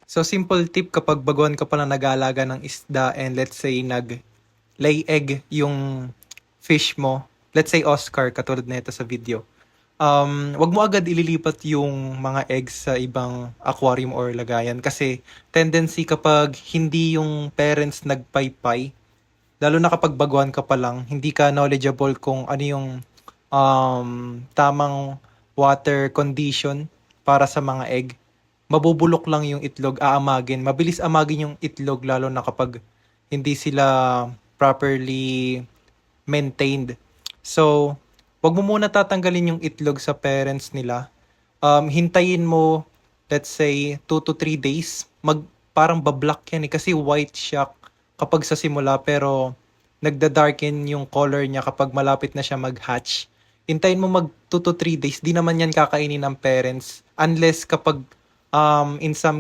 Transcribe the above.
So simple tip kapag baguhan ka pala nag-aalaga ng isda and let's say nag-lay egg yung fish mo, let's say Oscar katulad nito sa video. Wag mo agad ililipat yung mga eggs sa ibang aquarium or lagayan kasi tendency kapag hindi yung parents nagpaypay, lalo na kapag baguhan ka pa lang, hindi ka knowledgeable kung ano yung tamang water condition para sa mga egg. Mabubulok lang yung itlog, aamagin. Mabilis amagin yung itlog lalo na kapag hindi sila properly maintained. So, wag mo muna tatanggalin yung itlog sa parents nila. Hintayin mo, let's say, 2 to 3 days. Parang bablock yan kasi white siya kapag sa simula pero nagda-darken yung color niya kapag malapit na siya mag-hatch. Hintayin mo mag 2 to 3 days. Di naman yan kakainin ng parents unless kapag in some